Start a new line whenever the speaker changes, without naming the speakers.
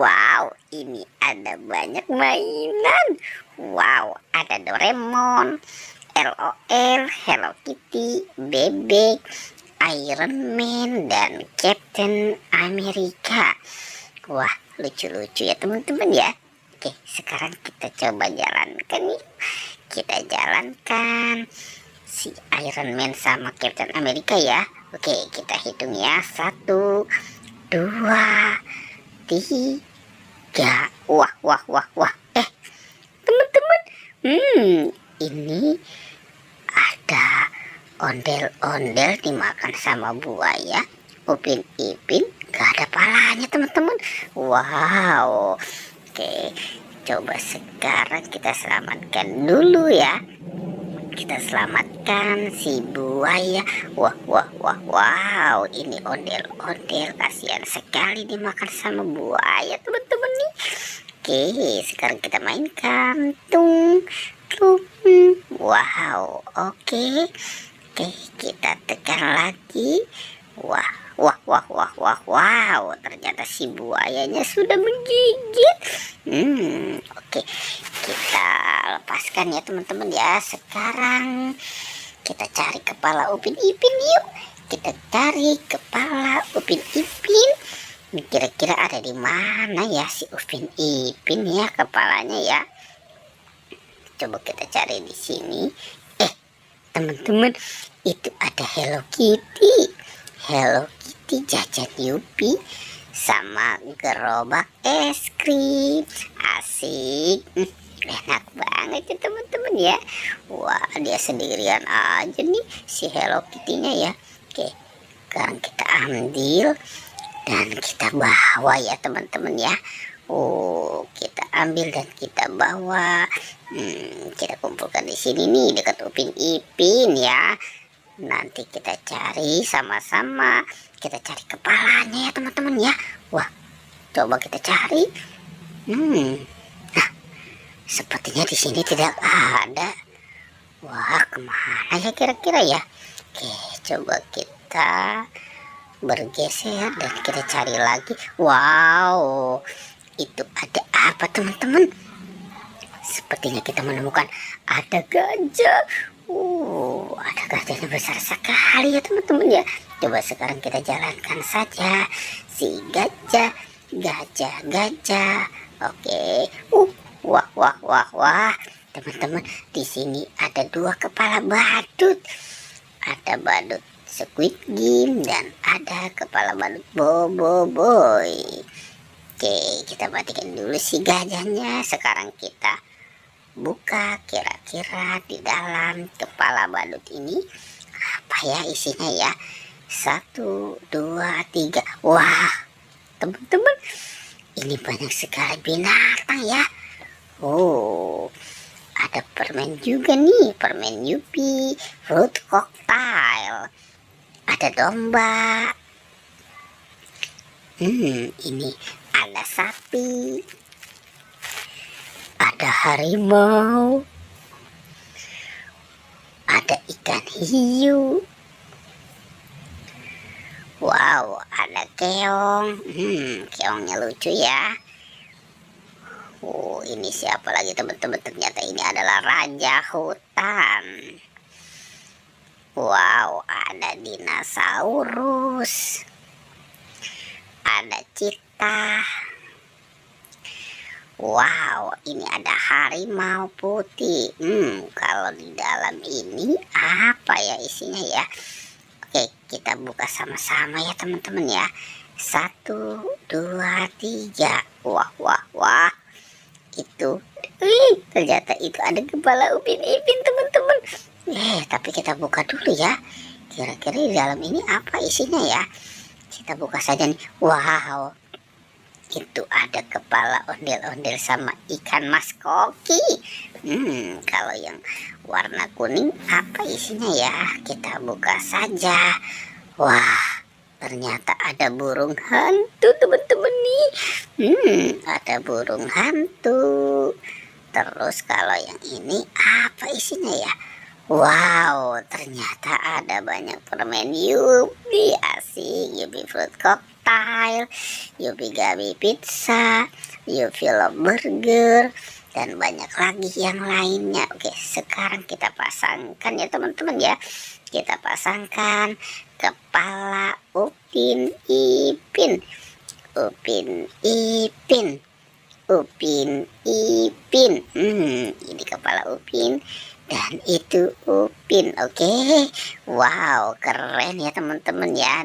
Wow, ini ada banyak mainan. Wow, ada Doraemon, LOL, Hello Kitty, Bebek, Iron Man, dan Captain America. Wah, lucu-lucu ya teman-teman ya. Oke, sekarang kita coba jalankan nih. Kita jalankan si Iron Man sama Captain America ya. Oke, kita hitung ya. 1, 2, 3. Wah, wah, wah, wah. Teman-teman, ini ada ondel-ondel dimakan sama buaya. Upin Ipin gak ada palanya teman-teman. Wow. Oke, coba sekarang kita selamatkan dulu ya. Kita selamatkan si buaya. Wah, wah, wah, wow. Ini ondel-ondel kasihan sekali dimakan sama buaya teman-teman nih. Oke, sekarang kita mainkan tung tung. Wow, oke. Oke, kita tekan lagi. Wah, wah, wah, wah, wah, wow. Ternyata si buayanya sudah menggigit. Oke, kita lepaskan ya teman-teman ya. Sekarang kita cari kepala Upin Ipin yuk. Kita cari kepala Upin Ipin. Kira-kira ada di mana ya si Upin Ipin ya kepalanya ya. Coba kita cari di sini. Teman-teman, itu ada Hello Kitty. Hello Kitty jajan Yupi sama gerobak es krim. Asik. Enak banget ya teman-teman ya. Wah, dia sendirian aja nih si Hello Kitty-nya ya. Oke, sekarang kita ambil dan kita bawa ya teman-teman ya. Kita ambil dan kita bawa. Kita kumpulkan di sini nih dekat Upin Ipin ya. Nanti kita cari sama-sama. Kita cari kepalanya ya teman-teman ya. Wah, coba kita cari. Nah, sepertinya di sini tidak ada. Wah, kemana ya kira-kira ya? Oke, coba kita bergeser dan kita cari lagi. Wow, itu ada apa teman-teman? Sepertinya kita menemukan ada gajah. Ada gajahnya besar sekali ya teman-teman ya. Coba sekarang kita jalankan saja si gajah. Oke. Wah, wah, wah, wah. Teman-teman, di sini ada 2 kepala badut. Ada badut Squid Game dan ada kepala badut Bobo Boy. Oke, kita matikan dulu si gajahnya. Sekarang kita buka kira-kira di dalam kepala badut ini apa ya isinya ya. 1, 2, 3. Wah, teman-teman, ini banyak sekali binatang ya. Ada permen juga nih, permen Yupi, fruit cocktail. Ada domba. Ini ada sapi. Ada harimau. Ada ikan hiu. Wow, ada keong. Keongnya lucu ya. Ini siapa lagi teman-teman? Ternyata ini adalah raja hutan. Wow, ada dinosaurus. Ada cheetah. Wow, ini ada harimau putih. Kalau di dalam ini apa ya isinya ya? Oke, kita buka sama-sama ya teman-teman ya. 1, 2, 3. Wah, wah, wah. Itu, ternyata itu ada kepala Upin Ipin teman-teman. Tapi kita buka dulu ya. Kira-kira di dalam ini apa isinya ya? Kita buka saja nih. Wow, itu ada kepala ondel-ondel sama ikan mas koki. Kalau yang warna kuning apa isinya ya? Kita buka saja. Wah, ternyata ada burung hantu teman-teman nih. Ada burung hantu. Terus kalau yang ini apa isinya ya? Wow, ternyata ada banyak permen Yupi. Asik, Yupi fruit cocktail. style, Yupi Gabi pizza, Yupi Love burger, dan banyak lagi yang lainnya. Oke, sekarang kita pasangkan ya teman-teman ya. Kita pasangkan kepala Upin Ipin. Upin Ipin. Upin Ipin. Ini kepala Upin dan itu Upin. Oke. Wow, keren ya teman-teman ya.